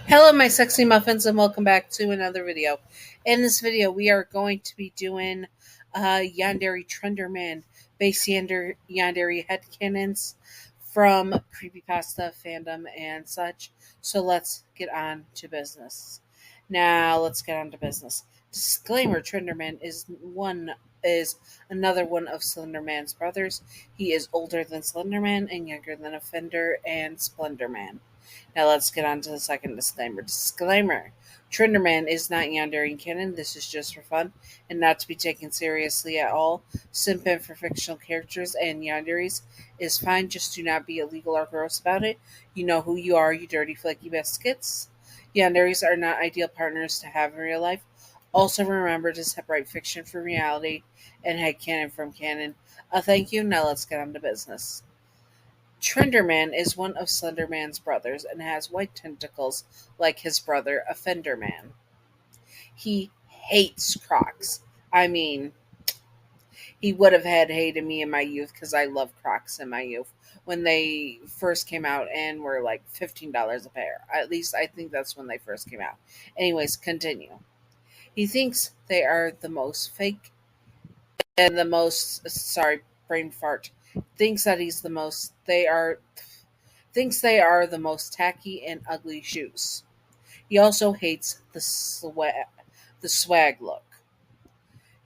Hello, my sexy muffins, and welcome back to another video. In this video, we are going to be doing Yandere Trenderman base Yandere headcanons from Creepypasta fandom and such. So let's get on to business. Now, let's get on to business. Disclaimer: Trenderman is another one of Slenderman's brothers. He is older than Slenderman and younger than Offender and Splenderman. Now let's get on to the second disclaimer. Disclaimer: Trenderman is not Yandere canon. This is just for fun and not to be taken seriously at all. Simping for fictional characters and Yanderes is fine. Just do not be illegal or gross about it. You know who you are, you dirty flaky biscuits. Yanderes are not ideal partners to have in real life. Also remember to separate fiction from reality and headcanon from canon. Thank you. Now let's get on to business. Trenderman is one of Slenderman's brothers and has white tentacles like his brother Offenderman. He hates Crocs. I mean, he would have had hated me in my youth because I loved Crocs in my youth when they first came out and were like $15 a pair. At least I think that's when they first came out. Anyways, continue. He thinks they are the most fake and the most sorry, brain fart. Thinks that he's the most they are thinks they are the most tacky and ugly shoes. He also hates the swag look.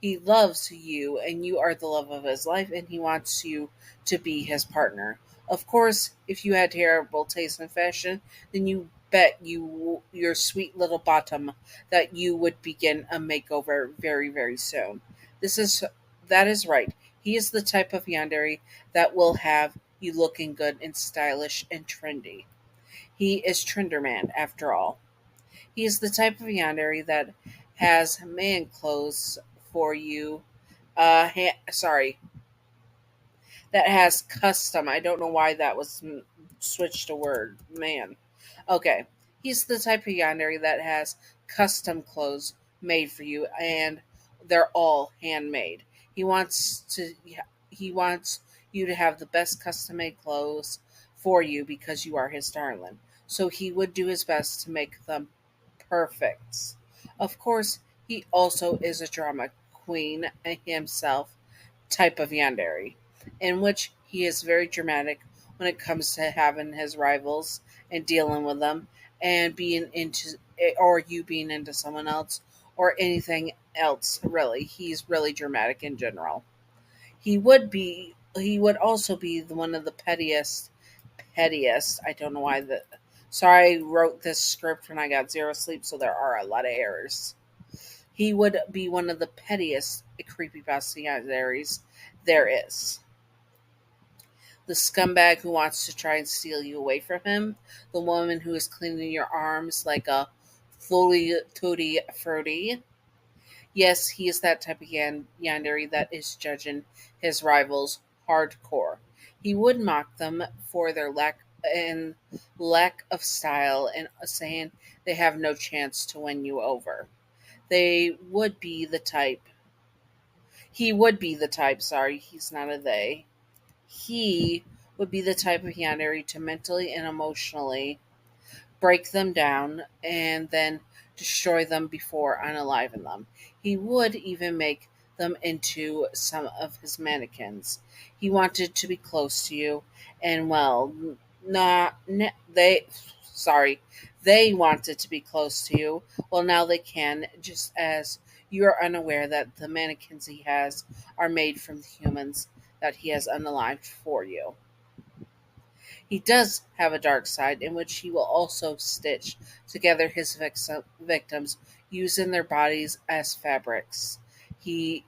He loves you and you are the love of his life and he wants you to be his partner. Of course, if you had terrible taste in fashion, then you bet your sweet little bottom that you would begin a makeover very very soon. This is that is right. He is the type of yandere that will have you looking good and stylish and trendy. He is Trenderman, after all. He is the type of yandere that has man clothes for you. Sorry, that has custom. I don't know why that was switched to word man. Okay, he's the type of yandere that has custom clothes made for you, and they're all handmade. He wants to. He wants you to have the best custom made clothes for you because you are his darling. So he would do his best to make them perfect. Of course, he also is a drama queen himself type of yandere, in which he is very dramatic when it comes to having his rivals and dealing with them and being into or you being into someone else or anything else really. He's really dramatic in general. He would also be one of the pettiest. I don't know why the sorry I wrote this script when I got zero sleep, so there are a lot of errors. He would be one of the pettiest creepypasta there is. The scumbag who wants to try and steal you away from him, the woman who is cleaning your arms like a fully tutti frutti. Yes, he is that type of yandere that is judging his rivals hardcore. He would mock them for their lack of style and saying they have no chance to win you over. They would be the type. He would be the type. Sorry, he's not a they. He would be the type of yandere to mentally and emotionally break them down and then destroy them before unaliving them. He would even make them into some of his mannequins. He wanted to be close to you, and well, not they. Sorry, they wanted to be close to you. Well, now they can, just as you are unaware that the mannequins he has are made from the humans that he has unalived for you. He does have a dark side in which he will also stitch together his victims using their bodies as fabrics. He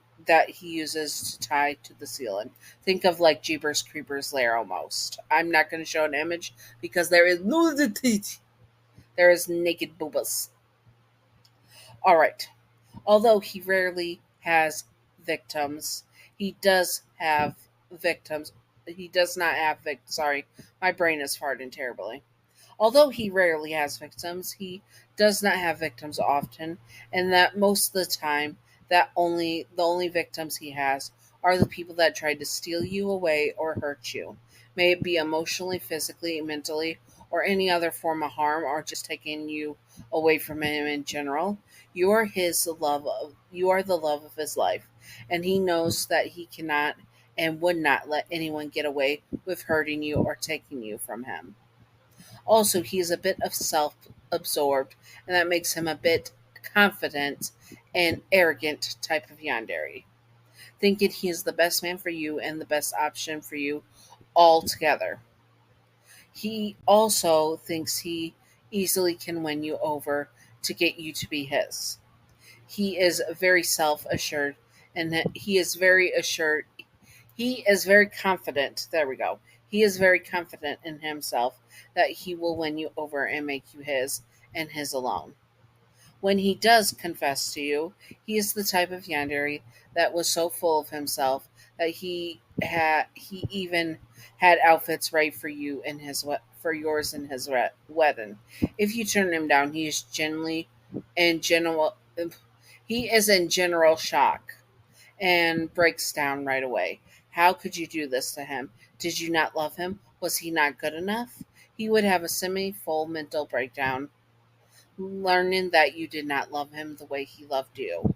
uses to tie to the ceiling. Think of like Jeepers Creepers lair almost. I'm not going to show an image because there is nudity. There is naked boobas. All right. Although he rarely has victims, he does have victims. He does not have victims. Sorry, my brain is farting terribly. Although he rarely has victims, he does not have victims often, and that most of the time, that only the only victims he has are the people that tried to steal you away or hurt you, may it be emotionally, physically, mentally, or any other form of harm or just taking you away from him in general. You are the love of his life, and he knows that he cannot and would not let anyone get away with hurting you or taking you from him. Also, he is a bit of self absorbed, and that makes him a bit confident and arrogant type of yandere, thinking he is the best man for you and the best option for you altogether. He also thinks he easily can win you over to get you to be his. He is very self assured, and that he is very assured. He is very confident. There we go. He is very confident in himself that he will win you over and make you his and his alone. When he does confess to you, he is the type of yandere that was so full of himself that he even had outfits ready for you and for yours in his wedding. If you turn him down, in general he is in general shock and breaks down right away. How could you do this to him? Did you not love him? Was he not good enough? He would have a semi full mental breakdown, learning that you did not love him the way he loved you.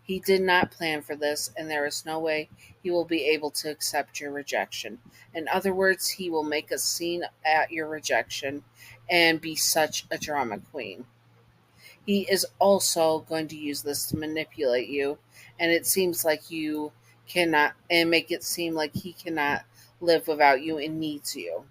He did not plan for this, and there is no way he will be able to accept your rejection. In other words, he will make a scene at your rejection and be such a drama queen. He is also going to use this to manipulate you, and it seems like you cannot, and make it seem like he cannot live without you and needs you.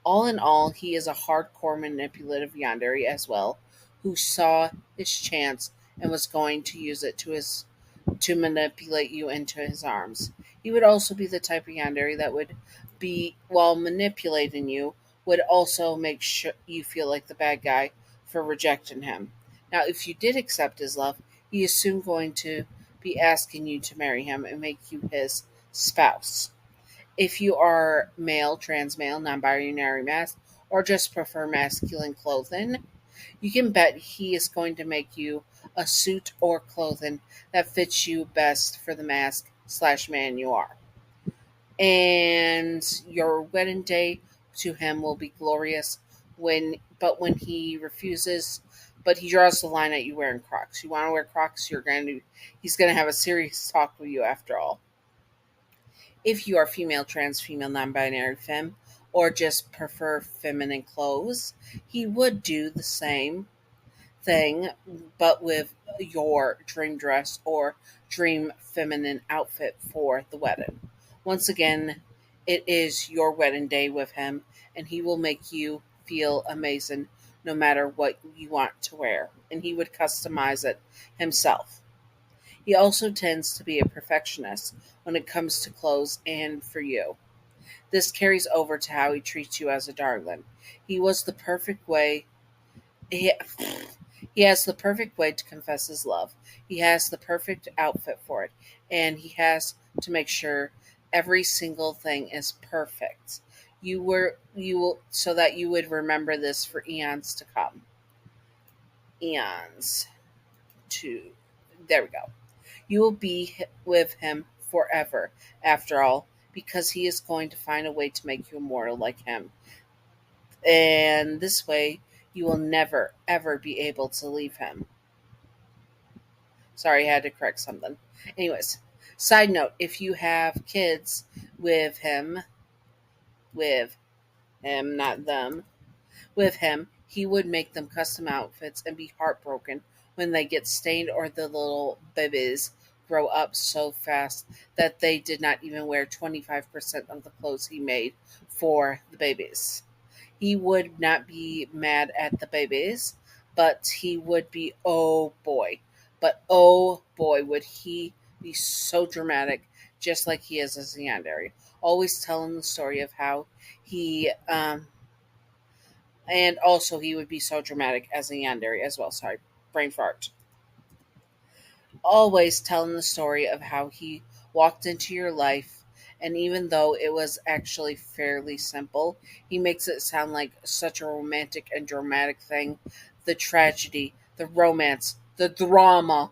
All in all, he is a hardcore manipulative yandere as well, who saw his chance and was going to use it to manipulate you into his arms. He would also be the type of yandere that would be, while manipulating you, would also make sure you feel like the bad guy for rejecting him. Now, if you did accept his love, he is soon going to be asking you to marry him and make you his spouse. If you are male, trans male, non binary mask, or just prefer masculine clothing, you can bet he is going to make you a suit or clothing that fits you best for the mask slash man you are. And your wedding day to him will be glorious when he refuses, but he draws the line at you wearing Crocs. You want to wear Crocs, he's gonna have a serious talk with you after all. If you are female, trans, female, non binary, femme, or just prefer feminine clothes, he would do the same thing, but with your dream dress or dream feminine outfit for the wedding. Once again, it is your wedding day with him, and he will make you feel amazing no matter what you want to wear, and he would customize it himself. He also tends to be a perfectionist when it comes to clothes and for you. This carries over to how he treats you as a darling. He was the perfect way he, he has the perfect way to confess his love. He has the perfect outfit for it, and he has to make sure every single thing is perfect. You will so that you would remember this for eons to come. Eons to There we go. You will be with him forever, after all, because he is going to find a way to make you immortal like him. And this way, you will never, ever be able to leave him. Sorry, I had to correct something. Anyways, side note, if you have kids with him, with not them, with him, he would make them custom outfits and be heartbroken when they get stained or the little babies grow up so fast that they did not even wear 25% of the clothes he made for the babies. He would not be mad at the babies, but he would be, oh boy. But oh boy, would he be so dramatic, just like he is as a yandere. Always telling the story of how and also he would be so dramatic as a yandere as well. Sorry, brain fart. Always telling the story of how he walked into your life, and even though it was actually fairly simple, he makes it sound like such a romantic and dramatic thing. The tragedy, the romance, the drama,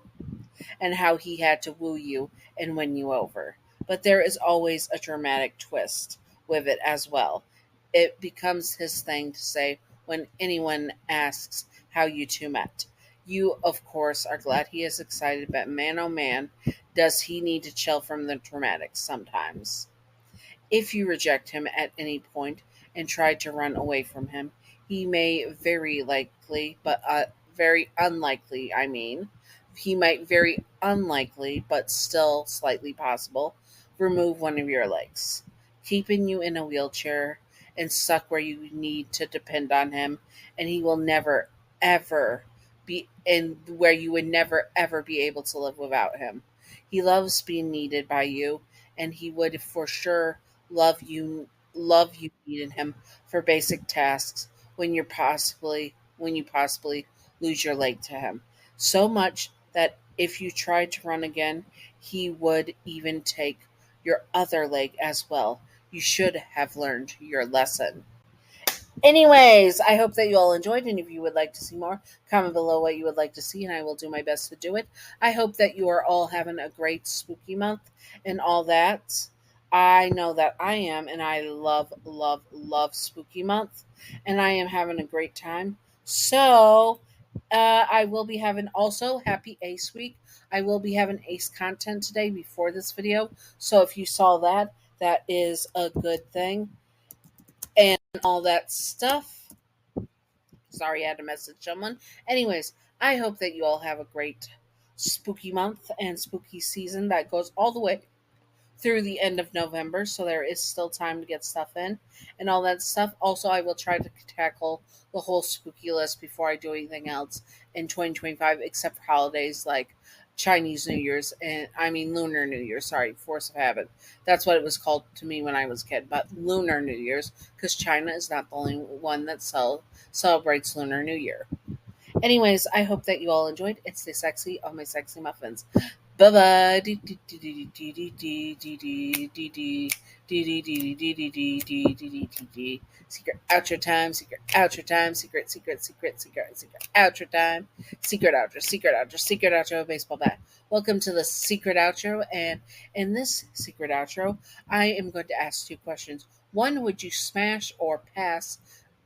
and how he had to woo you and win you over. But there is always a dramatic twist with it as well. it becomes his thing to say when anyone asks how you two met. You, of course, are glad he is excited, but man oh man, does he need to chill from the dramatics sometimes. If you reject him at any point and try to run away from him, he may very likely, but very unlikely, he might very unlikely, but still slightly possible, remove one of your legs, keeping you in a wheelchair and stuck where you need to depend on him, and he will never, ever be in where you would never, ever be able to live without him. He loves being needed by you, and he would for sure love you needing him for basic tasks when you possibly lose your leg to him. So much that if you tried to run again, he would even take your other leg as well. You should have learned your lesson. Anyways, I hope that you all enjoyed, and if you would like to see more, comment below what you would like to see, and I will do my best to do it. I hope that you are all having a great spooky month and all that. I know that I am, and I love, love, love spooky month, and I am having a great time. So, I will be having also happy Ace Week. I will be having Ace content today before this video, so if you saw that, that is a good thing and all that stuff. Sorry, I had to message someone. Anyways, I hope that you all have a great spooky month and spooky season that goes all the way through the end of November, so there is still time to get stuff in and all that stuff. Also, I will try to tackle the whole spooky list before I do anything else in 2025, except for holidays like Chinese New Year's and Lunar New Year. Sorry, Force of Habit. That's what it was called to me when I was a kid, but Lunar New Year's because China is not the only one that celebrates Lunar New Year. Anyways, I hope that you all enjoyed and stay sexy on my sexy muffins. Bye bye. Secret outro time. Secret outro time. Secret outro time. Secret outro. Baseball bat. Welcome to the secret outro. And in this secret outro, I am going to ask two questions. One, would you smash or pass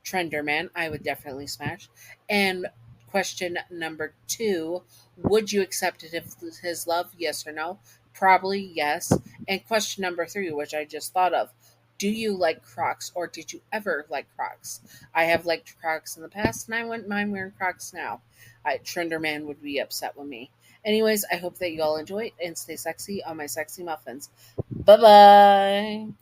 Trenderman? I would definitely smash. And question number two, would you accept it if his love? Yes or no? Probably yes. And question number three, which I just thought of, do you like Crocs or did you ever like Crocs? I have liked Crocs in the past and I wouldn't mind wearing Crocs now. Trenderman would be upset with me. Anyways, I hope that you all enjoy it and stay sexy on my sexy muffins. Bye bye.